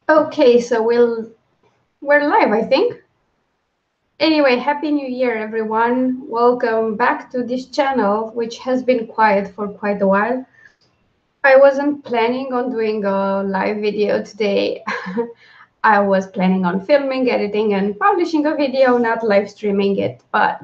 Okay, so we're live, I think. Anyway, Happy New Year, everyone. Welcome back to this channel, which has been quiet for quite a while. I wasn't planning on doing a live video today. I was planning on filming, editing, and publishing a video, not live streaming it. But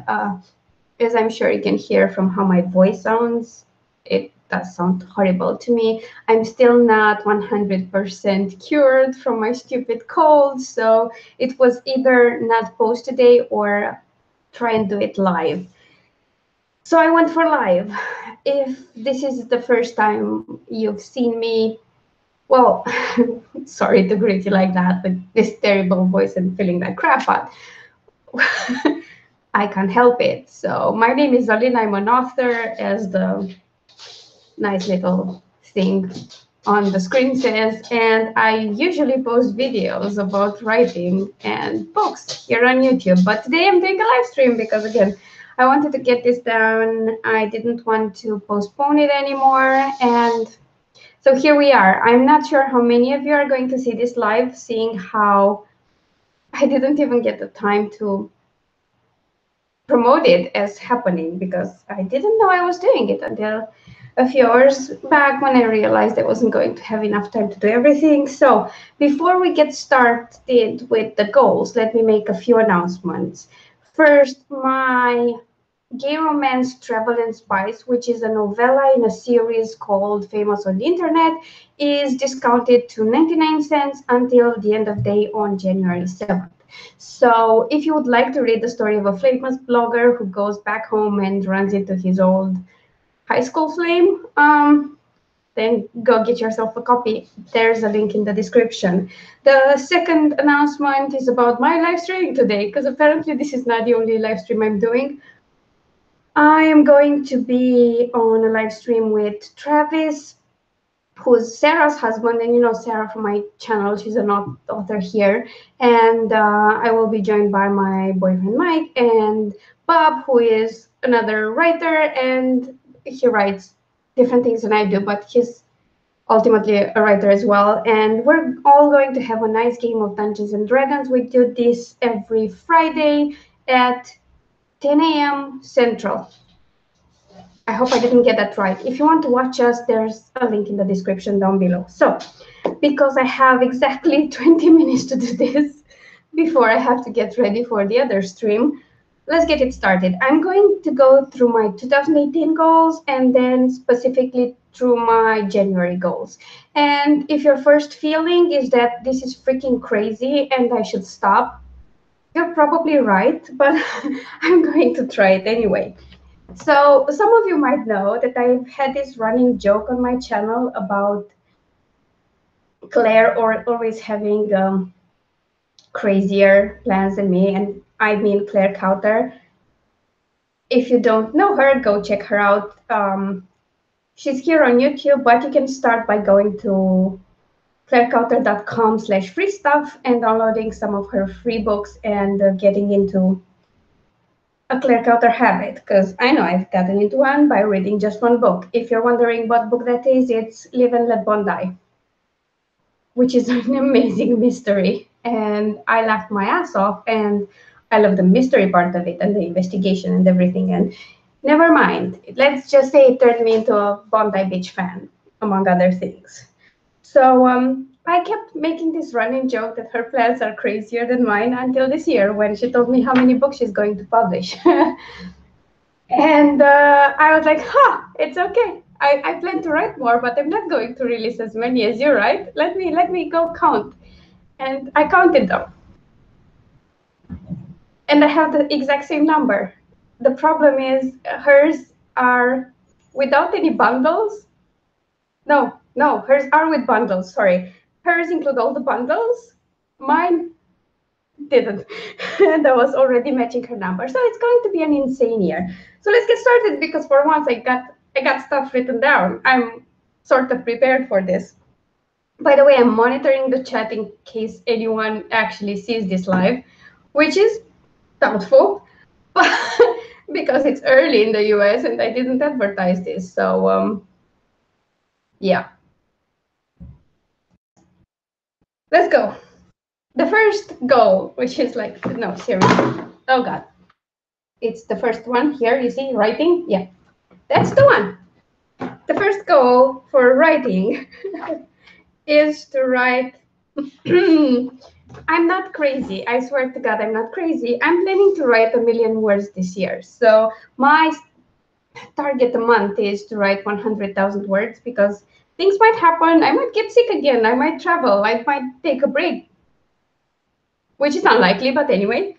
as I'm sure you can hear from how my voice sounds, it does sound horrible to me. I'm still not 100% cured from my stupid cold, so it was either not post today or try and do it live. So I went for live. If this is the first time you've seen me, well, sorry to greet you like that with this terrible voice and feeling like crap, but I can't help it. So my name is Alina. I'm an author, as the nice little thing on the screen says, and I usually post videos about writing and books here on YouTube. But today I'm doing a live stream because, again, I wanted to get this done. I didn't want to postpone it anymore. And so here we are. I'm not sure how many of you are going to see this live, seeing how I didn't even get the time to promote it as happening because I didn't know I was doing it until a few hours back when I realized I wasn't going to have enough time to do everything. So before we get started with the goals, let me make a few announcements. First, my Gay Romance Travel and Spice, which is a novella in a series called Famous on the Internet, is discounted to 99 cents until the end of day on January 7th. So if you would like to read the story of a famous blogger who goes back home and runs into his old high school flame, then go get yourself a copy. There's a link in the description. The second announcement is about my live streaming today, because apparently this is not the only live stream I'm doing. I am going to be on a live stream with Travis, who's Sarah's husband, and you know Sarah from my channel. She's an author here, and I will be joined by my boyfriend Mike and Bob, who is another writer, and he writes different things than I do, but he's ultimately a writer as well. And we're all going to have a nice game of Dungeons and Dragons. We do this every Friday at 10 a.m. Central. I hope I didn't get that right. If you want to watch us, there's a link in the description down below. So, because I have exactly 20 minutes to do this before I have to get ready for the other stream, let's get it started. I'm going to go through my 2018 goals and then specifically through my January goals. And if your first feeling is that this is freaking crazy and I should stop, you're probably right, but I'm going to try it anyway. So some of you might know that I've had this running joke on my channel about Claire or always having crazier plans than me, and I mean Claire Cowter. If you don't know her, go check her out. She's here on YouTube, but you can start by going to clairecowter.com/free stuff and downloading some of her free books and getting into a clear counter habit, because I know I've gotten into one by reading just one book. If you're wondering what book that is, it's Live and Let Bondi, which is an amazing mystery. And I laughed my ass off, and I love the mystery part of it and the investigation and everything. And never mind, let's just say it turned me into a Bondi Beach fan, among other things. So I kept making this running joke that her plans are crazier than mine until this year when she told me how many books she's going to publish. And I was like, it's okay. I plan to write more, but I'm not going to release as many as you, right? Let me go count. And I counted them. And I have the exact same number. The problem is hers are without any bundles. No, hers are with bundles, sorry. Hers include all the bundles. Mine didn't. And I was already matching her number. So it's going to be an insane year. So let's get started, because for once I got stuff written down. I'm sort of prepared for this. By the way, I'm monitoring the chat in case anyone actually sees this live, which is doubtful, but because it's early in the US and I didn't advertise this. So yeah. Let's go. The first goal, which is like, no, seriously. Oh God. It's the first one here, you see, writing. Yeah, that's the one. The first goal for writing is to write. I'm not crazy. I swear to God, I'm not crazy. I'm planning to write 1,000,000 words this year. So my target a month is to write 100,000 words because things might happen. I might get sick again. I might travel. I might take a break, which is unlikely, but anyway.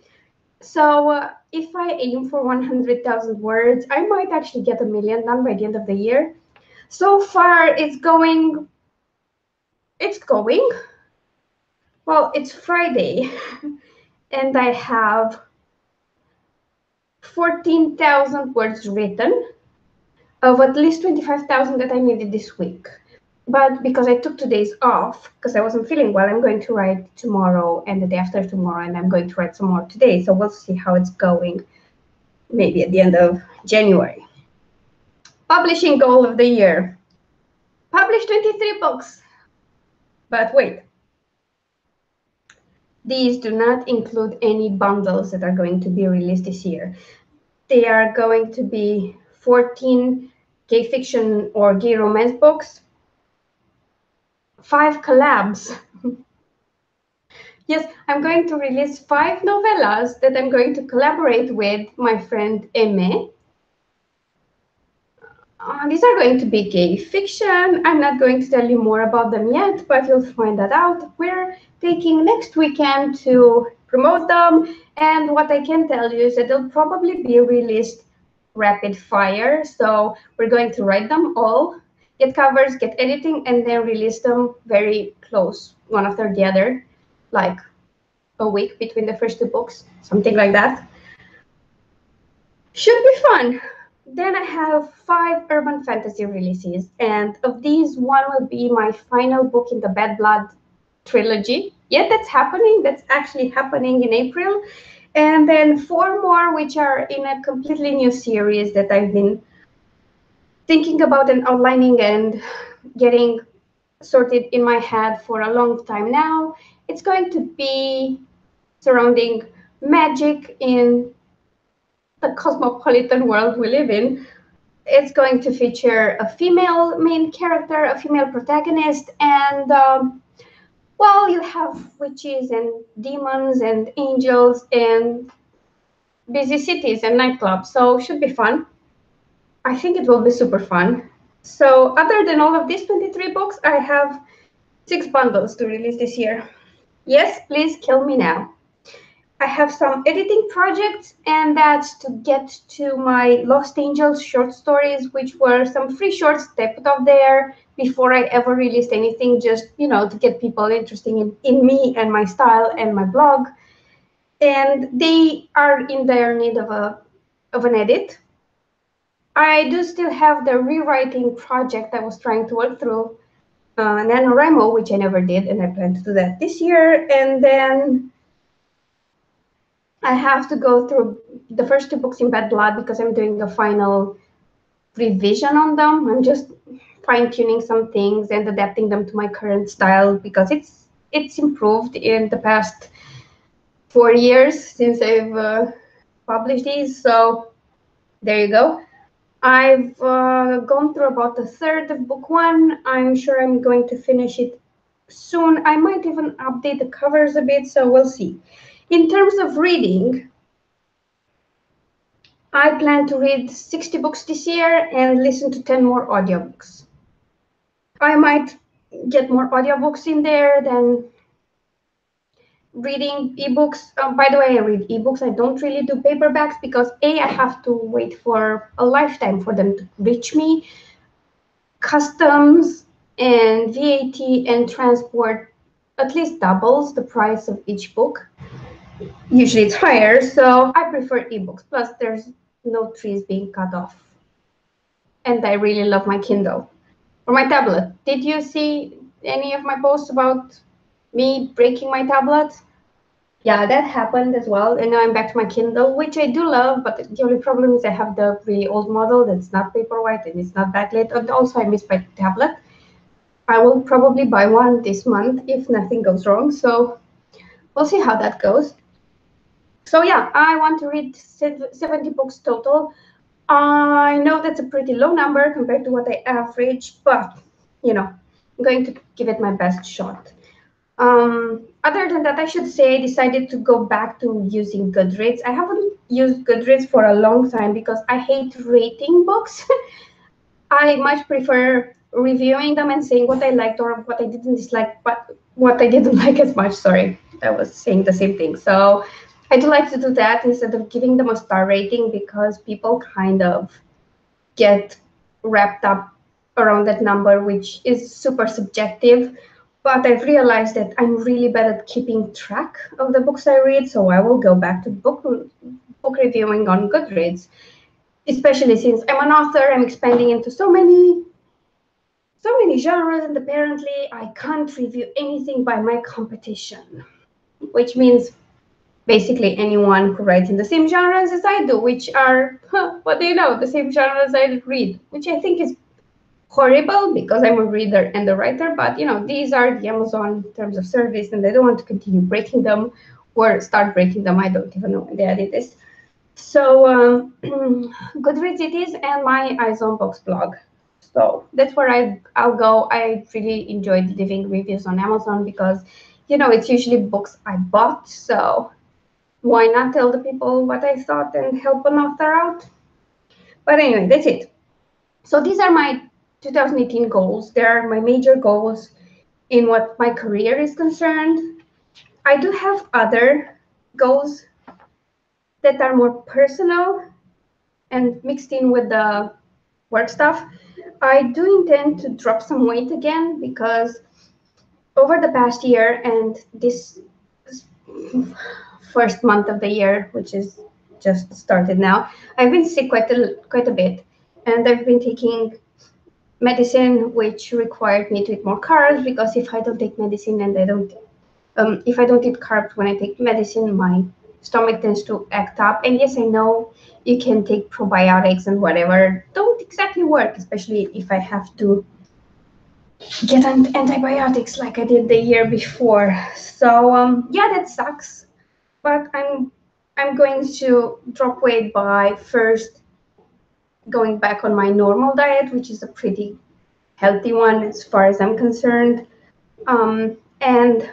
So if I aim for 100,000 words, I might actually get 1,000,000 done by the end of the year. So far, it's going. Well, it's Friday, and I have 14,000 words written, of at least 25,000 that I needed this week. But because I took 2 days off, because I wasn't feeling well, I'm going to write tomorrow and the day after tomorrow, and I'm going to write some more today. So we'll see how it's going, maybe at the end of January. Publishing goal of the year. Publish 23 books. But wait, these do not include any bundles that are going to be released this year. They are going to be 14 gay fiction or gay romance books, 5 collabs. Yes, I'm going to release 5 novellas that I'm going to collaborate with my friend Eme. These are going to be gay fiction. I'm not going to tell you more about them yet, but you'll find that out. We're taking next weekend to promote them. And what I can tell you is that they'll probably be released rapid fire. So we're going to write them all, get covers, get editing, and then release them very close, one after the other, like a week between the first 2 books, something like that. Should be fun. Then I have 5 urban fantasy releases, and of these, one will be my final book in the Bad Blood trilogy. Yeah, that's happening. That's actually happening in April. And then 4 more, which are in a completely new series that I've been thinking about and outlining and getting sorted in my head for a long time now. It's going to be surrounding magic in the cosmopolitan world we live in. It's going to feature a female main character, a female protagonist, and well, you have witches and demons and angels and busy cities and nightclubs, so should be fun. I think it will be super fun. So other than all of these 23 books, I have 6 bundles to release this year. Yes, please kill me now. I have some editing projects, and that's to get to my Lost Angels short stories, which were some free shorts they put out there before I ever released anything, just, to get people interested in me and my style and my blog. And they are in dire need of an edit. I do still have the rewriting project I was trying to work through, NaNoWriMo, which I never did, and I plan to do that this year. And then I have to go through the first 2 books in Bad Blood because I'm doing a final revision on them. I'm just fine-tuning some things and adapting them to my current style because it's improved in the past 4 years since I've published these. So there you go. I've gone through about a third of book 1. I'm sure I'm going to finish it soon. I might even update the covers a bit, so we'll see. In terms of reading, I plan to read 60 books this year and listen to 10 more audiobooks. I might get more audiobooks in there than reading ebooks. By the way, I read ebooks. I don't really do paperbacks because I have to wait for a lifetime for them to reach me. Customs and VAT and transport at least doubles the price of each book. Usually it's higher, so I prefer ebooks. Plus, there's no trees being cut off. And I really love my Kindle or my tablet. Did you see any of my posts about me breaking my tablet? Yeah, that happened as well. And now I'm back to my Kindle, which I do love, but the only problem is I have the really old model that's not Paperwhite and it's not backlit. And also I miss my tablet. I will probably buy one this month if nothing goes wrong. So we'll see how that goes. So yeah, I want to read 70 books total. I know that's a pretty low number compared to what I average, but you know, I'm going to give it my best shot. Other than that, I should say I decided to go back to using Goodreads. I haven't used Goodreads for a long time because I hate rating books. I much prefer reviewing them and saying what I liked or what I didn't dislike, but what I didn't like as much. Sorry, I was saying the same thing. So I do like to do that instead of giving them a star rating because people kind of get wrapped up around that number, which is super subjective. But I've realized that I'm really bad at keeping track of the books I read, so I will go back to book reviewing on Goodreads, especially since I'm an author. I'm expanding into so many genres, and apparently I can't review anything by my competition, which means basically anyone who writes in the same genres as I do, which are, what do you know, the same genres I read, which I think is horrible because I'm a reader and a writer, but these are the Amazon terms of service and I don't want to continue breaking them or start breaking them. I don't even know when they added this. So Goodreads it is, and my Eyes on Books blog. So that's where I'll go. I really enjoyed leaving reviews on Amazon because, it's usually books I bought. So why not tell the people what I thought and help an author out? But anyway, that's it. So these are my 2018 goals. They are my major goals in what my career is concerned. I do have other goals that are more personal and mixed in with the work stuff. I do intend to drop some weight again because over the past year and this first month of the year, which is just started now, I've been sick quite a bit, and I've been taking medicine, which required me to eat more carbs because if I don't take medicine and if I don't eat carbs when I take medicine, my stomach tends to act up. And yes, I know you can take probiotics and whatever. Don't exactly work, especially if I have to get antibiotics like I did the year before. So yeah, that sucks. But I'm going to drop weight by first going back on my normal diet, which is a pretty healthy one as far as I'm concerned, and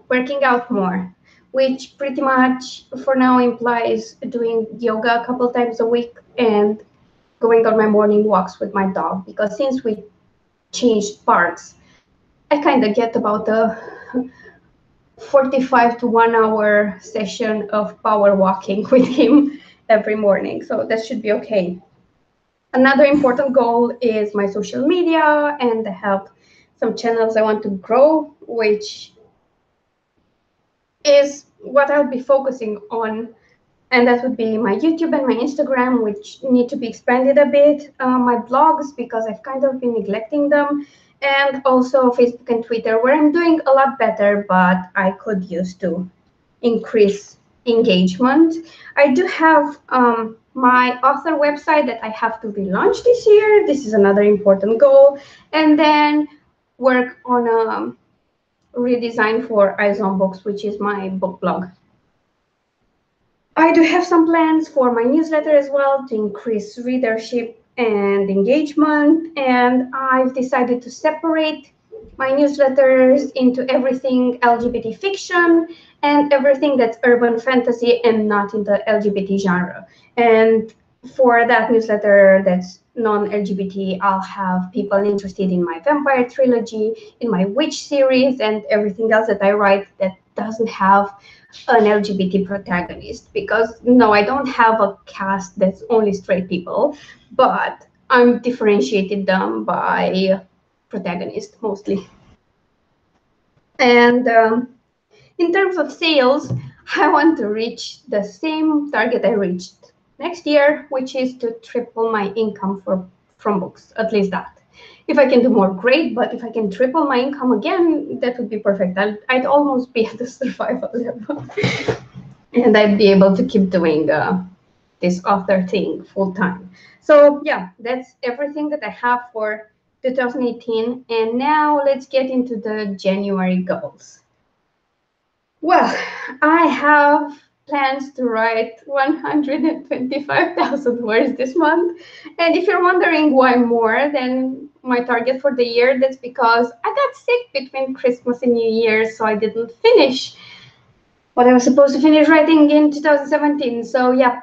working out more, which pretty much for now implies doing yoga a couple times a week and going on my morning walks with my dog, because since we changed parks, I kind of get about a 45 to 1 hour session of power walking with him every morning, so that should be okay. Another important goal is my social media, and I have some channels I want to grow, which is what I'll be focusing on. And that would be my YouTube and my Instagram, which need to be expanded a bit. My blogs, because I've kind of been neglecting them. And also Facebook and Twitter, where I'm doing a lot better, but I could use to increase engagement. I do have my author website that I have to relaunch this year. This is another important goal. And then work on a redesign for Eyes on Books, which is my book blog. I do have some plans for my newsletter as well to increase readership and engagement, and I've decided to separate my newsletters into everything LGBT fiction and everything that's urban fantasy and not in the LGBT genre. And for that newsletter that's non-LGBT, I'll have people interested in my vampire trilogy, in my witch series, and everything else that I write that doesn't have an LGBT protagonist, because no, I don't have a cast that's only straight people, but I'm differentiated them by protagonist mostly. And in terms of sales, I want to reach the same target I reached next year, which is to triple my income from books, at least that. If I can do more, great, but if I can triple my income again, that would be perfect. I'd almost be at the survival level. And I'd be able to keep doing this author thing full time. So yeah, that's everything that I have for 2018. And now let's get into the January goals. Well, I have plans to write 125,000 words this month. And if you're wondering why more than my target for the year, that's because I got sick between Christmas and New Year, so I didn't finish what I was supposed to finish writing in 2017. So yeah,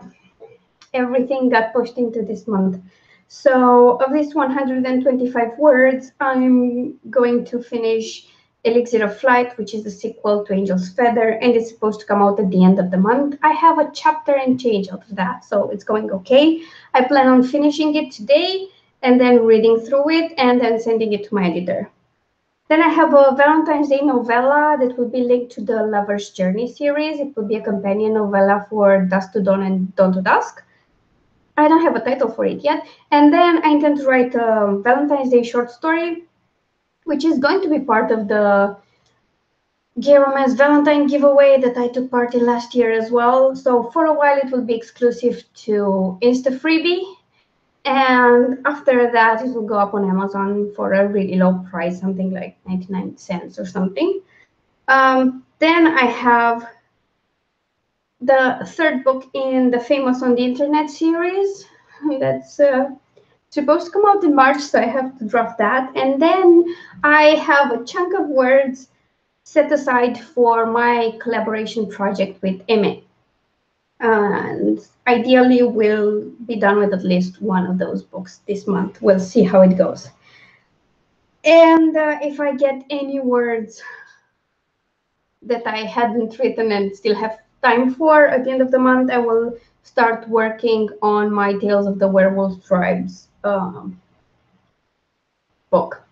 everything got pushed into this month. So of these 125 words, I'm going to finish Elixir of Flight, which is the sequel to Angel's Feather, and it's supposed to come out at the end of the month. I have a chapter and change out of that, so it's going okay. I plan on finishing it today and then reading through it and then sending it to my editor. Then I have a Valentine's Day novella that will be linked to the Lover's Journey series. It will be a companion novella for Dusk to Dawn and Dawn to Dusk. I don't have a title for it yet. And then I intend to write a Valentine's Day short story, which is going to be part of the Gay Romance Valentine giveaway that I took part in last year as well. So for a while, it will be exclusive to Insta Freebie. And after that, it will go up on Amazon for a really low price, something like 99 cents or something. Then I have the third book in the Famous on the Internet series. That's supposed to come out in March, so I have to draft that. And then I have a chunk of words set aside for my collaboration project with Eme. And ideally, we'll be done with at least one of those books this month. We'll see how it goes. And if I get any words that I hadn't written and still have time for at the end of the month, I will start working on my Tales of the Werewolf Tribes book,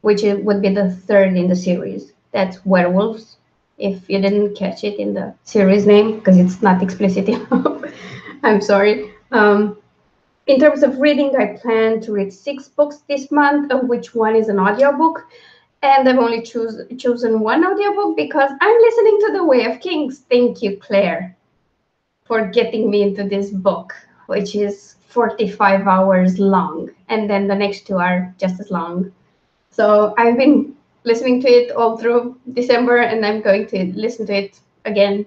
which would be the third in the series. That's werewolves, if you didn't catch it in the series name, because it's not explicit enough. I'm sorry. In terms of reading, I plan to read 6 books this month, of which one is an audiobook. And I've only chosen one audiobook because I'm listening to The Way of Kings. Thank you, Claire, for getting me into this book, which is 45 hours long. And then the next 2 are just as long. So I've been listening to it all through December, and I'm going to listen to it again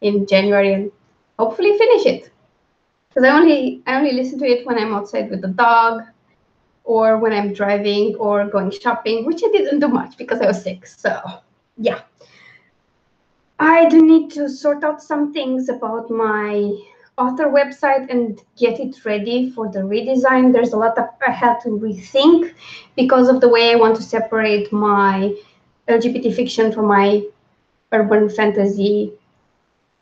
in January and hopefully finish it. Because I only listen to it when I'm outside with the dog, or when I'm driving or going shopping, which I didn't do much because I was sick. So yeah, I do need to sort out some things about my author website and get it ready for the redesign. There's a lot that I had to rethink because of the way I want to separate my LGBT fiction from my urban fantasy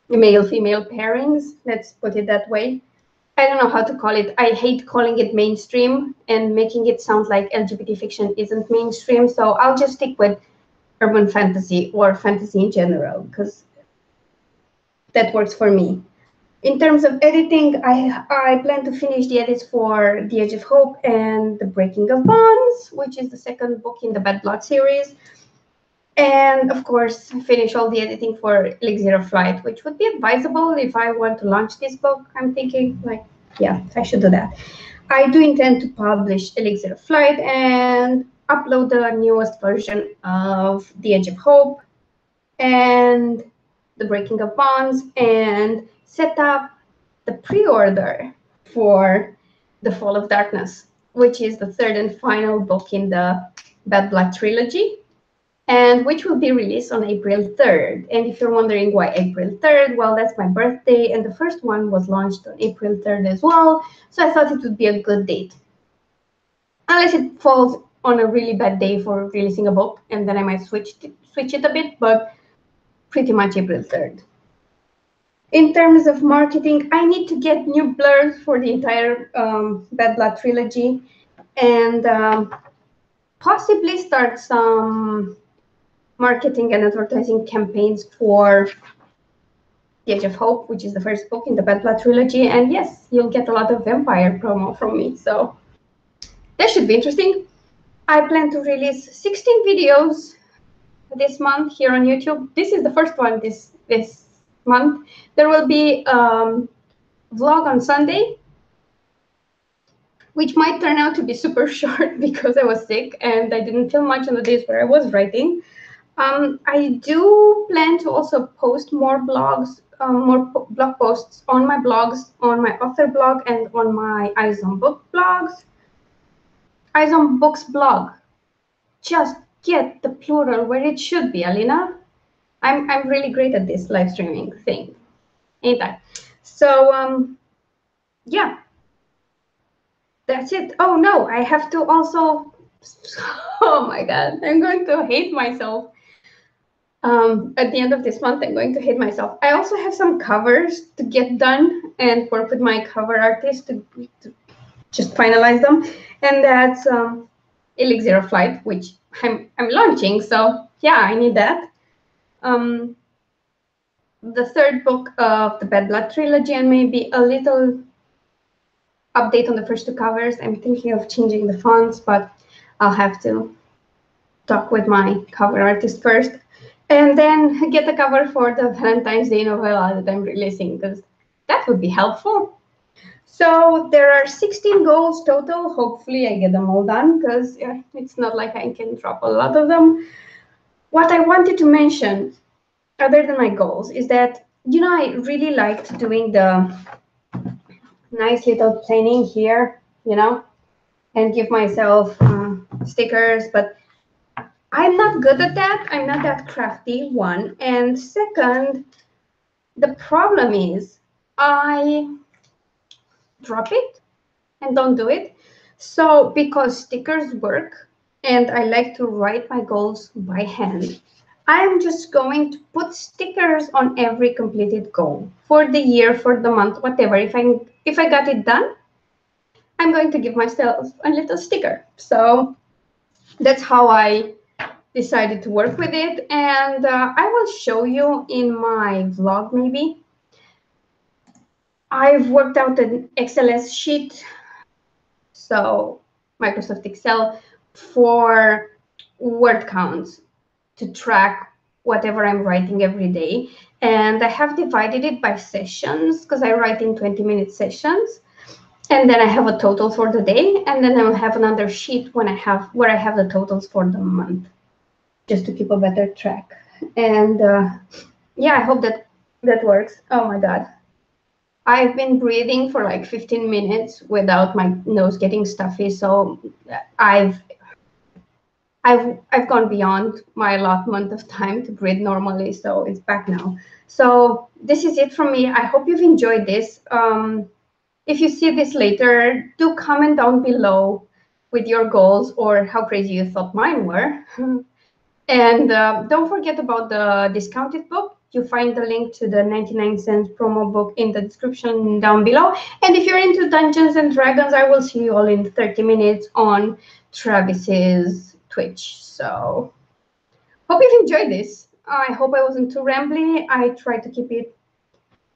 male-female pairings. Let's put it that way. I don't know how to call it. I hate calling it mainstream and making it sound like LGBT fiction isn't mainstream. So I'll just stick with urban fantasy or fantasy in general, because that works for me. In terms of editing, I plan to finish the edits for The Edge of Hope and The Breaking of Bonds, which is the second book in the Bad Blood series. And of course, finish all the editing for Elixir of Flight, which would be advisable if I want to launch this book. I'm thinking, like, yeah, I should do that. I do intend to publish Elixir of Flight and upload the newest version of The Edge of Hope and The Breaking of Bonds and set up the pre-order for The Fall of Darkness, which is the third and final book in the Bad Blood trilogy, and which will be released on April 3rd. And if you're wondering why April 3rd, well, that's my birthday, and the first one was launched on April 3rd as well, so I thought it would be a good date. Unless it falls on a really bad day for releasing a book, and then I might switch it a bit, but pretty much April 3rd. In terms of marketing, I need to get new blurs for the entire Bad Blood trilogy, and possibly start some marketing and advertising campaigns for The Age of Hope, which is the first book in the Bad Blood trilogy. And yes, you'll get a lot of vampire promo from me, so that should be interesting. I plan to release 16 videos this month here on YouTube. This is the first one this month. There will be vlog on Sunday, which might turn out to be super short because I was sick and I didn't feel much on the days where I was writing. I do plan to also post more blogs, blog posts on my blogs, on my author blog, and on my Eyes on Book blogs. Eyes on Books blog. Just get the plural where it should be, Alina. I'm really great at this live streaming thing, ain't I? So yeah, that's it. Oh no, I have to also. Oh my God, I'm going to hate myself. At the end of this month, I'm going to hate myself. I also have some covers to get done and work with my cover artist to just finalize them, and that's Elixir of Light, which I'm launching. So yeah, I need that. The third book of the Bad Blood trilogy, and maybe a little update on the first two covers. I'm thinking of changing the fonts, but I'll have to talk with my cover artist first, and then get the cover for the Valentine's Day novella that I'm releasing, because that would be helpful. So there are 16 goals total. Hopefully I get them all done, because it's not like I can drop a lot of them. What I wanted to mention, other than my goals, is that, I really liked doing the nice little planning here, and give myself stickers, but I'm not good at that. I'm not that crafty, one. And second, the problem is I drop it and don't do it. So because stickers work and I like to write my goals by hand, I'm just going to put stickers on every completed goal for the year, for the month, whatever. If I got it done, I'm going to give myself a little sticker. So that's how I decided to work with it, and I will show you in my vlog maybe. I've worked out an XLS sheet, so Microsoft Excel, for word counts to track whatever I'm writing every day. And I have divided it by sessions, because I write in 20-minute sessions. And then I have a total for the day, and then I will have another sheet where I have the totals for the month, just to keep a better track. And yeah, I hope that works. Oh my God. I've been breathing for like 15 minutes without my nose getting stuffy. So I've gone beyond my allotment of time to breathe normally. So it's back now. So this is it from me. I hope you've enjoyed this. If you see this later, do comment down below with your goals or how crazy you thought mine were. And don't forget about the discounted book. You find the link to the 99-cent promo book in the description down below. And if you're into Dungeons and Dragons, I will see you all in 30 minutes on Travis's Twitch. So hope you've enjoyed this. I hope I wasn't too rambly. I tried to keep it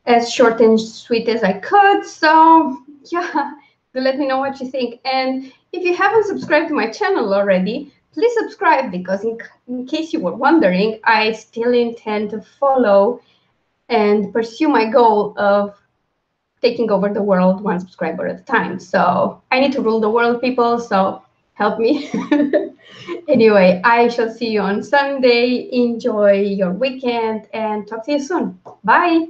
as short and sweet as I could. So yeah, do let me know what you think. And if you haven't subscribed to my channel already, please subscribe, because in case you were wondering, I still intend to follow and pursue my goal of taking over the world one subscriber at a time. So I need to rule the world, people, so help me. Anyway, I shall see you on Sunday. Enjoy your weekend and talk to you soon. Bye.